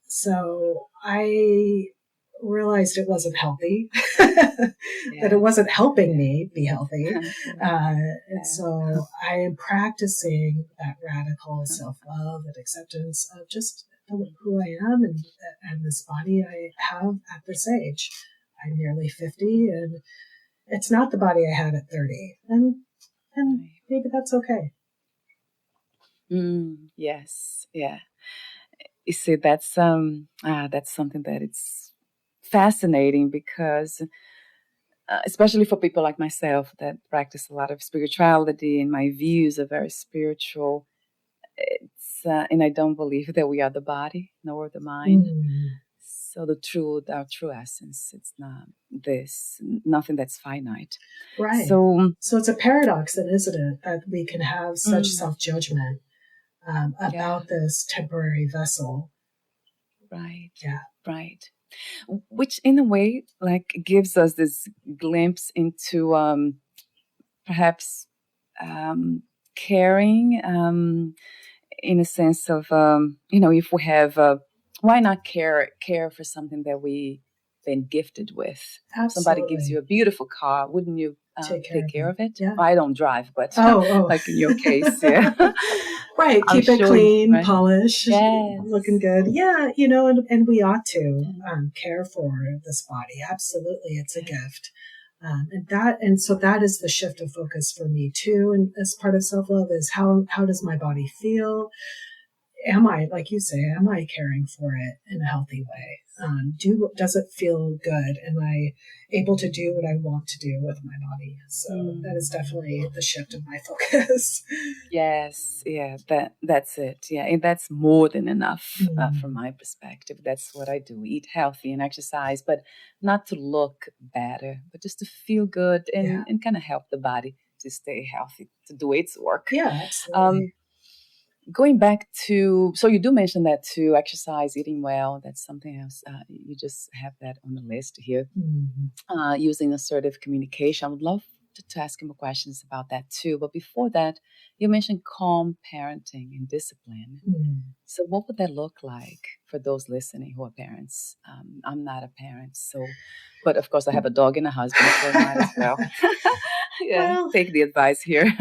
S3: So I realized it wasn't healthy, that it wasn't helping me be healthy. And so I am practicing that radical self-love and acceptance of just who I am and this body I have at this age. I'm nearly 50, and it's not the body I had at 30. And maybe that's okay.
S1: Yes. Yeah. You see, that's something that it's fascinating because, especially for people like myself that practice a lot of spirituality, and my views are very spiritual. It's and I don't believe that we are the body nor the mind. So our true essence, it's not nothing that's finite.
S3: Right. So it's a paradox, then, isn't it, that we can have such self-judgment about this temporary vessel.
S1: Right.
S3: Yeah.
S1: Right. Which in a way like gives us this glimpse into perhaps caring in a sense of if we have why not care for something that we been gifted with.
S3: Absolutely.
S1: Somebody gives you a beautiful car, wouldn't you take care of it?
S3: Yeah.
S1: I don't drive, but like in your case, yeah.
S3: Right, keep it clean,
S1: right?
S3: Polish,
S1: yes.
S3: Looking good. Yeah, and we ought to care for this body. Absolutely, it's a gift. And so that is the shift of focus for me too. And as part of self-love is how does my body feel? Am I, like you say, am I caring for it in a healthy way? Does it feel good? Am I able to do what I want to do with my body? So that is definitely the shift of my focus.
S1: Yes, yeah, that's it. Yeah, and that's more than enough from my perspective. That's what I do: eat healthy and exercise, but not to look better, but just to feel good and kind of help the body to stay healthy, to do its work.
S3: Yeah, absolutely.
S1: Going back to, so you do mention that too, exercise, eating well, that's something else. You just have that on the list here. Using assertive communication. I would love to ask you more questions about that too. But before that, you mentioned calm parenting and discipline. So what would that look like for those listening who are parents? I'm not a parent, but of course I have a dog and a husband, so I might as well. Take the advice here.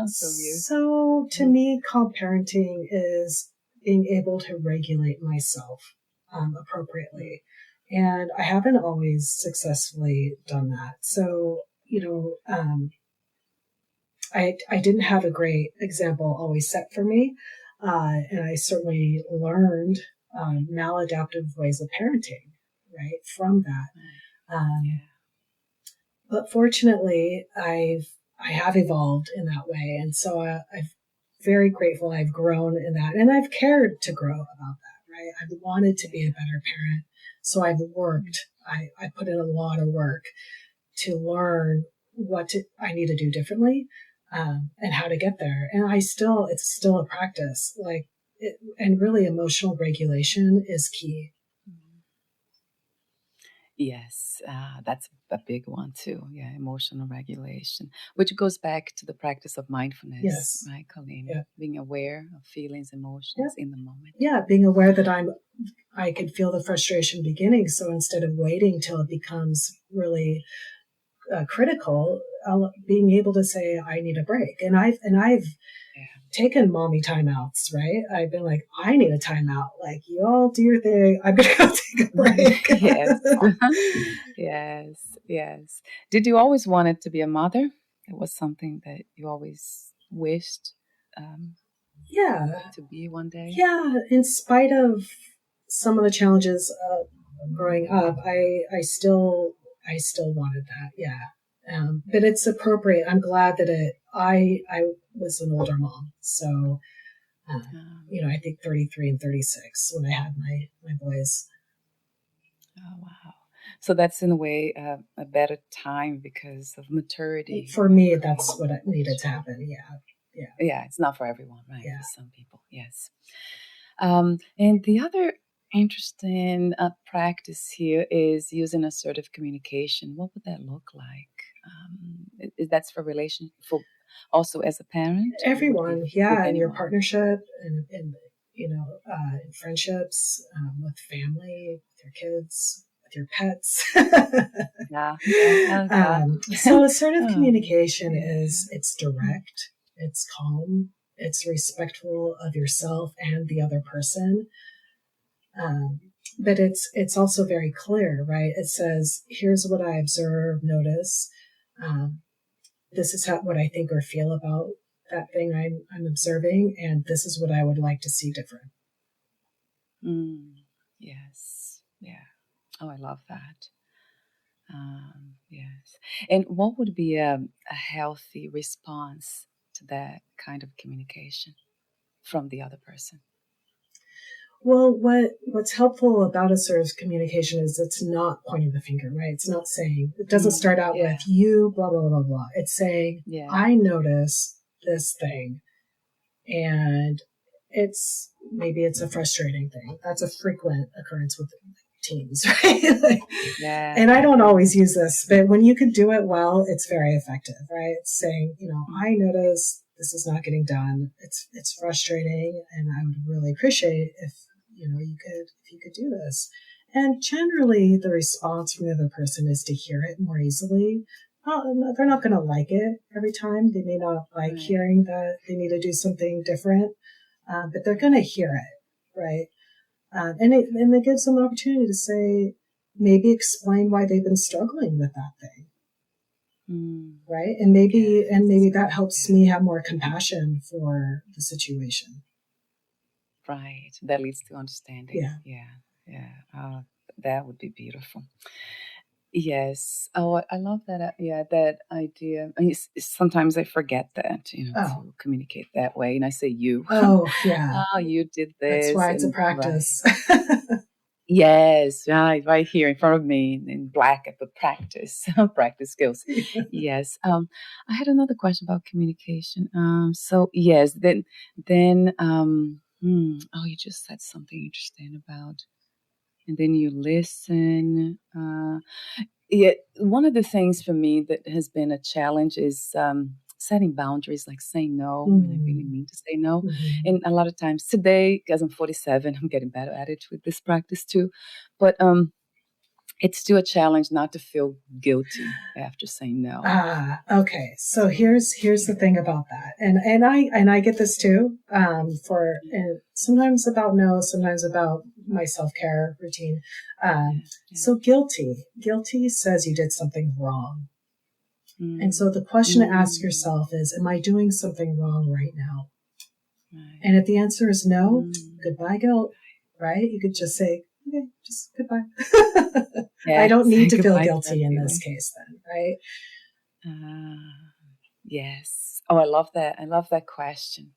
S3: So to me, calm parenting is being able to regulate myself appropriately. And I haven't always successfully done that. So, I didn't have a great example always set for me. And I certainly learned maladaptive ways of parenting, right, from that. But fortunately, I have evolved in that way. And so I'm very grateful I've grown in that. And I've cared to grow about that, right? I've wanted to be a better parent. So I've worked. I put in a lot of work to learn what I need to do differently and how to get there. And it's still a practice. And really emotional regulation is key.
S1: Yes, that's a big one too. Yeah, emotional regulation, which goes back to the practice of mindfulness, right, Colleen?
S3: Yeah.
S1: Being aware of feelings, emotions in the moment.
S3: Yeah, being aware that I could feel the frustration beginning. So instead of waiting till it becomes really critical, being able to say I need a break, and I've taken mommy timeouts, right? I've been like, I need a timeout. Like, you all do your thing. I'm going to go take a break.
S1: Yes. Did you always want it to be a mother? It was something that you always wished to be one day?
S3: Yeah. In spite of some of the challenges growing up, I still wanted that. Yeah. But it's appropriate. I'm glad that I was an older mom. So, I think 33 and 36 when I had my boys.
S1: Oh, wow. So that's in a way a better time because of maturity.
S3: For me, that's what needed to happen.
S1: Yeah, it's not for everyone, right? Yeah. For some people, yes. And the other interesting practice here is using assertive communication. What would that look like? That's for also as a parent?
S3: Everyone, in your partnership and in friendships, with family, with your kids, with your pets. So assertive communication it's direct, it's calm, it's respectful of yourself and the other person. But it's also very clear, right? It says, here's what I observe, notice. This is what I think or feel about that thing I'm observing, and this is what I would like to see different.
S1: Yes. Yeah. Oh, I love that. Yes. And what would be a healthy response to that kind of communication from the other person?
S3: Well, what's helpful about assertive communication is it's not pointing the finger, right? It's not saying, it doesn't start out with you, blah, blah, blah, blah. It's saying, I notice this thing, and maybe it's a frustrating thing. That's a frequent occurrence with teams, right? Like,
S1: Yeah.
S3: and I don't always use this, but when you can do it well, it's very effective, right? It's saying, I notice this is not getting done. It's frustrating, and I would really appreciate if you could do this. And generally, the response from the other person is to hear it more easily. They're not going to like it every time. They may not like hearing that they need to do something different, but they're going to hear it, right? And it gives them an opportunity to say, maybe explain why they've been struggling with that thing, right? And maybe that helps me have more compassion for the situation.
S1: Right. That leads to understanding. Yeah. That would be beautiful. Yes. Oh, I love that. That idea. I mean, sometimes I forget that, to communicate that way. And I say you.
S3: Oh, yeah.
S1: Oh, you did this.
S3: That's why it's a practice.
S1: Right. Yes, right here in front of me in black at the practice skills. Yes. I had another question about communication. So yes, then, you just said something interesting about, and then you listen. One of the things for me that has been a challenge is setting boundaries, like saying no when I really mean to say no. And a lot of times today, because I'm 47, I'm getting better at it with this practice too. But it's still a challenge not to feel guilty after saying no.
S3: Okay. So here's the thing about that, and I get this too. Sometimes about no, sometimes about my self-care routine. So guilty says you did something wrong, and so the question to ask yourself is, am I doing something wrong right now? Right. And if the answer is no, goodbye guilt. Right? You could just say, okay, just goodbye. I don't need to feel guilty in this case then, right?
S1: Yes. Oh, I love that. I love that question.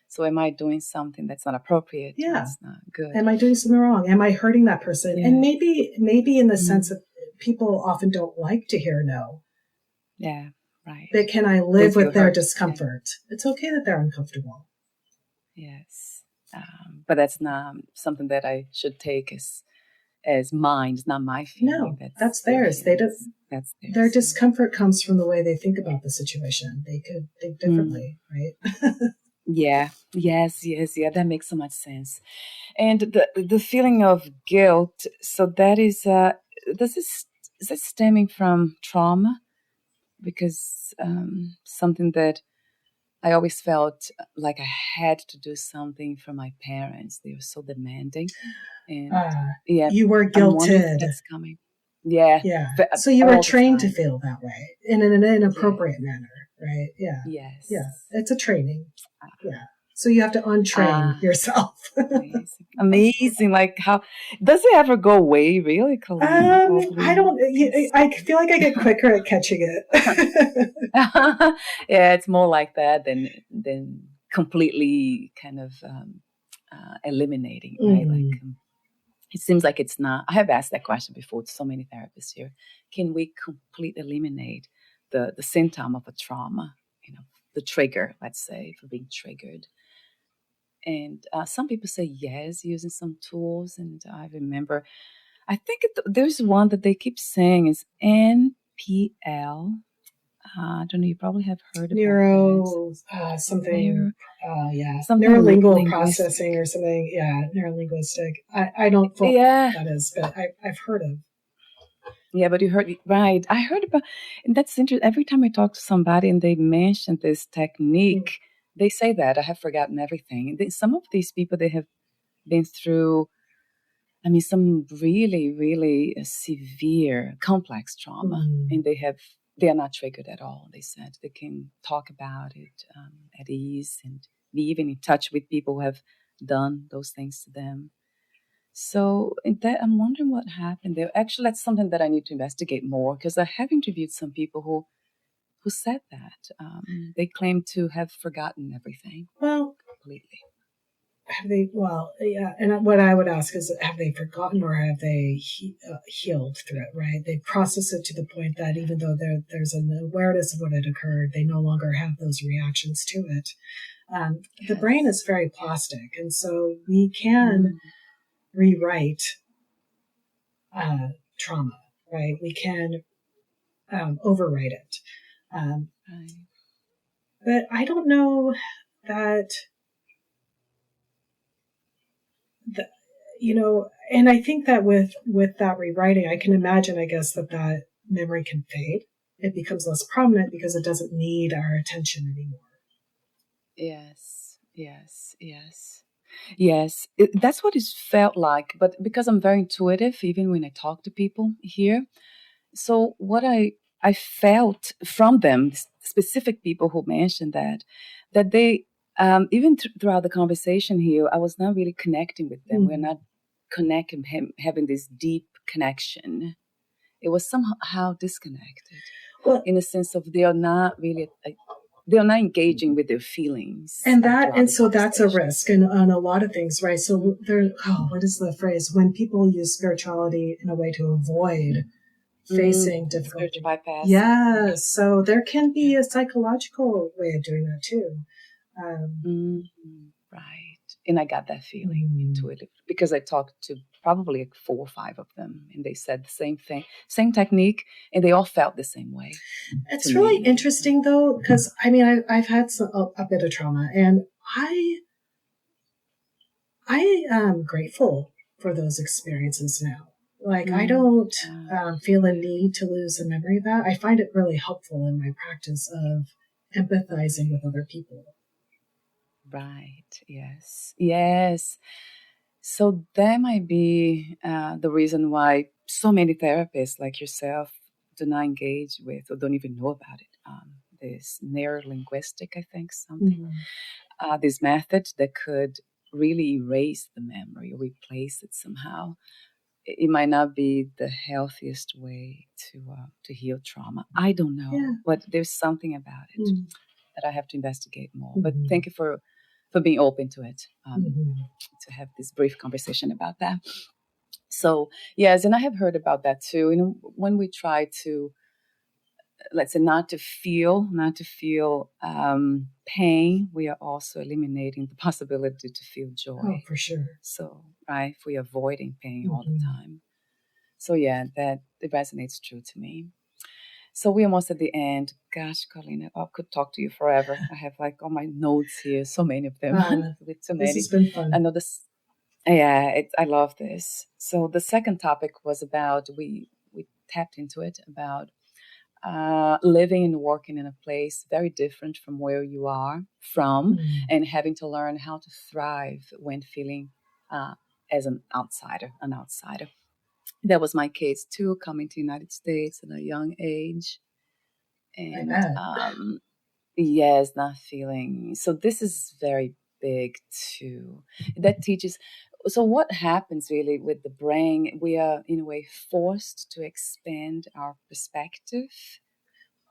S1: So am I doing something that's not appropriate?
S3: Yeah.
S1: That's not good.
S3: Am I doing something wrong? Am I hurting that person? Yeah. And maybe in the sense that people often don't like to hear no.
S1: Yeah, right.
S3: But can I live with their discomfort? Yeah. It's okay that they're uncomfortable.
S1: Yes. But that's not something that I should take as mine. It's not my feeling.
S3: No, that's theirs. That's theirs. Their discomfort comes from the way they think about the situation. They could think differently, right?
S1: Yeah. Yes. Yeah. That makes so much sense. And the feeling of guilt. So that is, is that stemming from trauma? Because something that I always felt like I had to do something for my parents. They were so demanding. And
S3: you were guilted.
S1: That's coming. Yeah.
S3: So you were trained to feel that way in an inappropriate manner, right? Yeah.
S1: Yes.
S3: Yeah. It's a training. Yeah. So you have to untrain yourself.
S1: Amazing. Like, how does it ever go away? Really, Colleen?
S3: I don't. I feel like I get quicker at catching it.
S1: Yeah, it's more like that than completely kind of eliminating, right? Like, it seems like it's not. I have asked that question before to so many therapists here. Can we completely eliminate the symptom of a trauma? The trigger, let's say, for being triggered. And some people say yes, using some tools. And I remember, I think there's one that they keep saying is NPL. I don't know. You probably have heard about
S3: something. Neurolingual processing or something. Yeah, neurolinguistic. I don't know what that is, but I've heard of.
S1: Yeah, but you heard, right. I heard about, and that's interesting. Every time I talk to somebody and they mention this technique, they say that I have forgotten everything. Some of these people, they have been through, some really, really severe, complex trauma, and they are not triggered at all. They said they can talk about it at ease and be even in touch with people who have done those things to them. So I'm wondering what happened there. Actually, that's something that I need to investigate more, because I have interviewed some people who said that. They claim to have forgotten everything.
S3: Well,
S1: completely.
S3: Have they? Well, yeah. And what I would ask is, have they forgotten, or have they healed through it? Right? They process it to the point that even though there's an awareness of what had occurred, they no longer have those reactions to it. The brain is very plastic, and so we can rewrite trauma, right? We can overwrite it.
S1: Right.
S3: But I don't know that, and I think that with that rewriting, I can imagine, I guess, that memory can fade. It becomes less prominent because it doesn't need our attention anymore.
S1: Yes, yes, yes. Yes, that's what it felt like. But because I'm very intuitive, even when I talk to people here, so what I felt from them, specific people who mentioned that they even throughout the conversation here, I was not really connecting with them. We're not connecting, having this deep connection. It was somehow disconnected, in the sense of they are not really. They are not engaging with their feelings,
S3: and so that's a risk, and on a lot of things, right? So what is the phrase? When people use spirituality in a way to avoid facing difficulty.
S1: Bypass.
S3: Yes, so there can be a psychological way of doing that too.
S1: Right. And I got that feeling intuitive because I talked to probably like 4 or 5 of them, and they said the same thing, same technique, and they all felt the same way.
S3: It's really interesting though, because I mean, I've had a bit of trauma, and I am grateful for those experiences now. Like, I don't feel a need to lose the memory of that. I find it really helpful in my practice of empathizing with other people.
S1: Right. Yes. Yes. So that might be the reason why so many therapists like yourself do not engage with or don't even know about it. This neurolinguistic, I think, something. This method that could really erase the memory or replace it somehow. It might not be the healthiest way to heal trauma. I don't know, but there's something about it that I have to investigate more. But thank you for being open to it, to have this brief conversation about that. So yes, and I have heard about that too. When we try to, let's say, not to feel pain, we are also eliminating the possibility to feel joy.
S3: Oh, for sure.
S1: So, right, if we're avoiding pain all the time. So yeah, that it resonates true to me. So we're almost at the end. Gosh, Colleen, I could talk to you forever. I have like all my notes here, so many of them. With so many.
S3: This has been fun.
S1: I know this. Yeah, I love this. So the second topic was about, we tapped into it, about living and working in a place very different from where you are from, and having to learn how to thrive when feeling as an outsider. That was my case too, coming to the United States at a young age. And yes, not feeling. So this is very big too. That teaches. So what happens really with the brain? We are in a way forced to expand our perspective.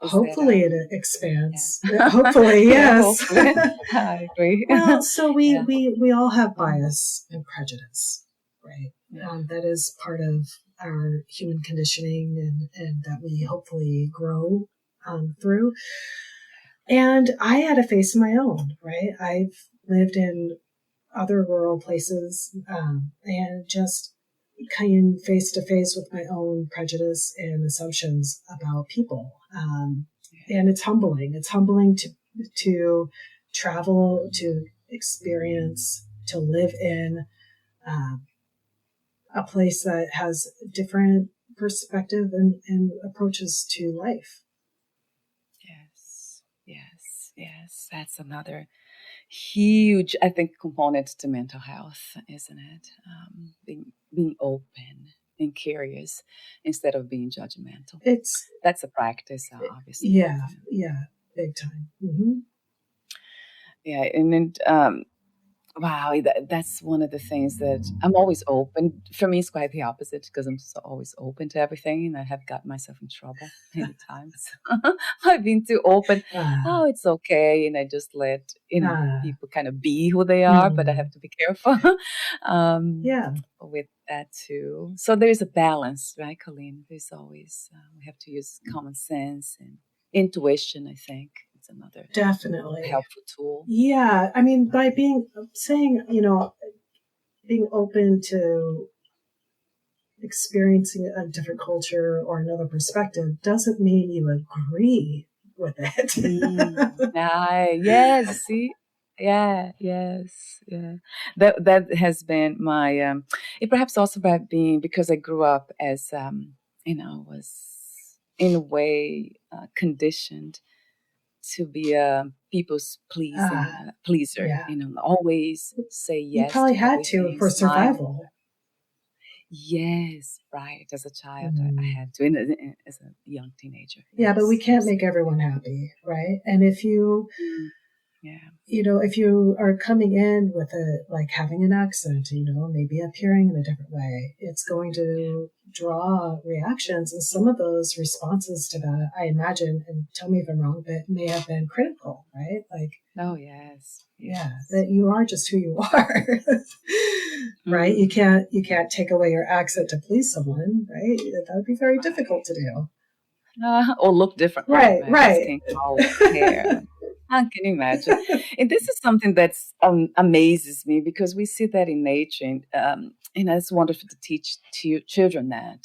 S3: Hopefully it expands. Yeah. Hopefully, yes.
S1: Hopefully. I agree.
S3: Well, so we all have bias and prejudice, right? That is part of our human conditioning, and that we hopefully grow through. And I had to face my own, right? I've lived in other rural places, and just came face to face with my own prejudice and assumptions about people. And it's humbling. It's humbling to travel, to experience, to live in a place that has different perspective and approaches to life.
S1: Yes. That's another huge, I think, component to mental health, isn't it? Being open and curious instead of being judgmental. That's a practice, obviously.
S3: Yeah, big time.
S1: Yeah, and then wow, that's one of the things that I'm always open. For me, it's quite the opposite, because I'm so always open to everything, and I have gotten myself in trouble many times. I've been too open. Oh, it's okay, and I just let people kind of be who they are, but I have to be careful with that too. So there's a balance, right, Colleen? There's always we have to use common sense and intuition, I think. It's another
S3: definitely
S1: helpful tool.
S3: Yeah, I mean, by being open to experiencing a different culture or another perspective doesn't mean you agree with it.
S1: Yes, see? Yeah, yes, yeah. That has been my it perhaps also by being because I grew up as was in a way conditioned to be a people's pleaser,
S3: Yeah.
S1: always say
S3: You
S1: yes
S3: probably
S1: to
S3: had to
S1: everything,
S3: for
S1: smile.
S3: survival.
S1: Yes, right. As a child, I had to, and as a young teenager.
S3: Yeah, but we
S1: Yes,
S3: can't make everyone happy, right? And if you,
S1: yeah.
S3: if you are coming in with having an accent, maybe appearing in a different way, it's going to draw reactions. And some of those responses to that, I imagine, and tell me if I'm wrong, but may have been critical, right?
S1: Oh, yes.
S3: Yeah, that you are just who you are, right? You can't take away your accent to please someone, right? That would be very difficult to do.
S1: Or look different,
S3: right.
S1: Skin color, hair. How can you imagine? And this is something that's amazes me because we see that in nature, and it's wonderful to teach children that.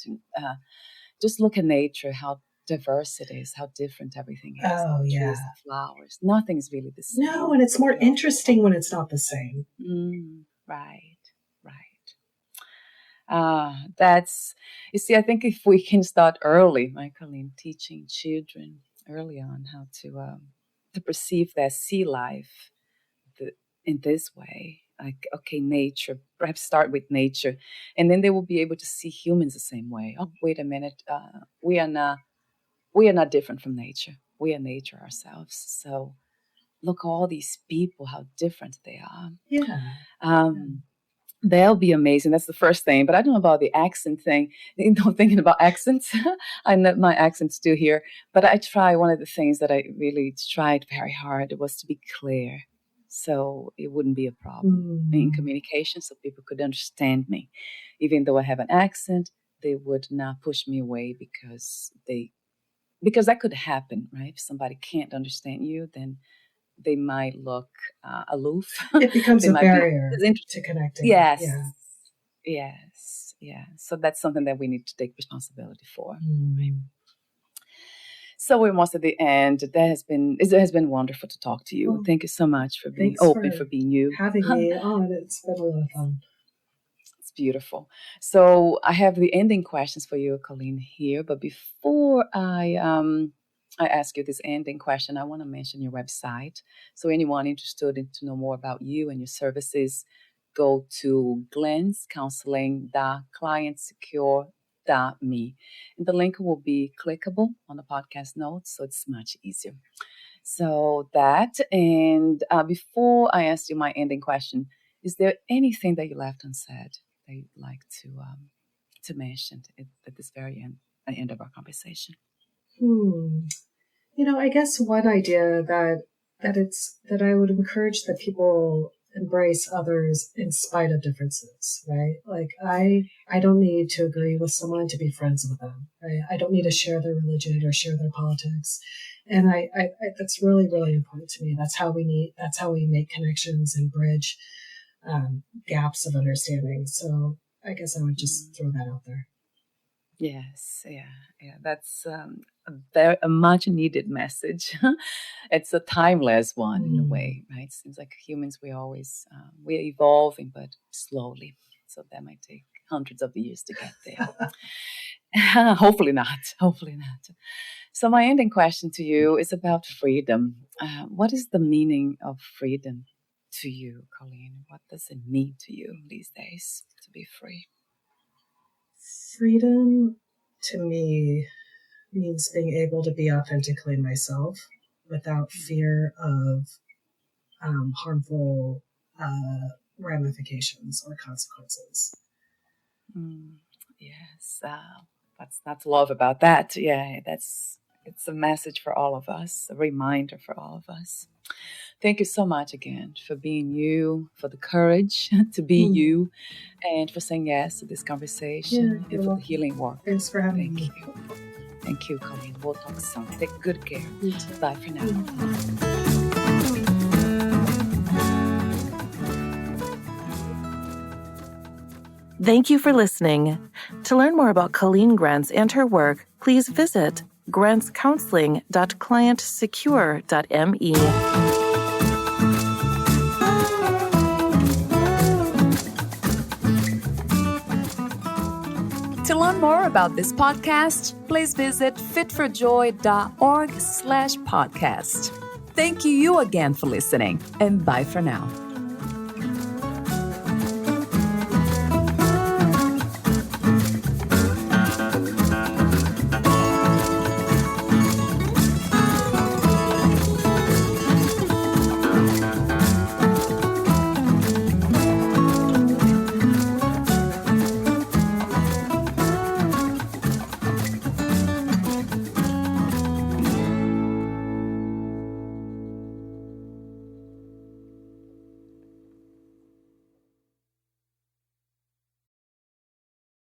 S1: Just look at nature, how diverse it is, how different everything is.
S3: Oh,
S1: the
S3: yeah.
S1: trees, the flowers, nothing's really the same.
S3: No, and it's more interesting when it's not the same.
S1: Right. You see, I think if we can start early, Colleen, teaching children early on how to perceive their sea life in this way, like, okay, nature, perhaps start with nature, and then they will be able to see humans the same way. Oh, wait a minute, we are not different from nature. We are nature ourselves. So look, all these people, how different they are.
S3: Yeah.
S1: They'll be amazing. That's the first thing. But I don't know about the accent thing. Thinking about accents, I know my accent's still here. But one of the things that I really tried very hard was to be clear. So it wouldn't be a problem in communication, so people could understand me. Even though I have an accent, they would not push me away because that could happen, right? If somebody can't understand you, then they might look aloof.
S3: It becomes a barrier to connecting.
S1: Yes. Yeah. Yes. Yeah. So that's something that we need to take responsibility for. Right? So we're almost at the end. It has been wonderful to talk to you. Well, thank you so much for being open, for being you.
S3: Having me on. It's been a lot of fun.
S1: It's beautiful. So I have the ending questions for you, Colleen, here. But before I ask you this ending question, I want to mention your website. So anyone interested in to know more about you and your services, go to glenzcounseling.clientsecure.me. And the link will be clickable on the podcast notes, so it's much easier. So that, and before I ask you my ending question, is there anything that you left unsaid that you'd like to mention at this very end of our conversation?
S3: I guess one idea that I would encourage that people embrace others in spite of differences, right? Like I don't need to agree with someone to be friends with them, right? I don't need to share their religion or share their politics. And I that's really, really important to me. That's how we make connections and bridge gaps of understanding. So I guess I would just throw that out there.
S1: Yes, yeah. That's a much needed message. It's a timeless one in a way, right? It seems like humans, we're evolving, but slowly. So that might take hundreds of years to get there. Hopefully not. So my ending question to you is about freedom. What is the meaning of freedom to you, Colleen? What does it mean to you these days to be free?
S3: Freedom to me means being able to be authentically myself without fear of harmful ramifications or consequences.
S1: Yes, that's love about that. Yeah, it's a message for all of us, a reminder for all of us. Thank you so much again for being you, for the courage to be you, and for saying yes to this conversation and for the healing work.
S3: Thanks for having me.
S1: Thank you, Colleen. We'll talk soon. Take good care. Bye for now.
S2: Thank you for listening. To learn more about Colleen Grenz and her work, please visit grenzcounseling.clientsecure.me.
S4: To learn more about this podcast, please visit fitforjoy.org/podcast. Thank you again for listening, and bye for now.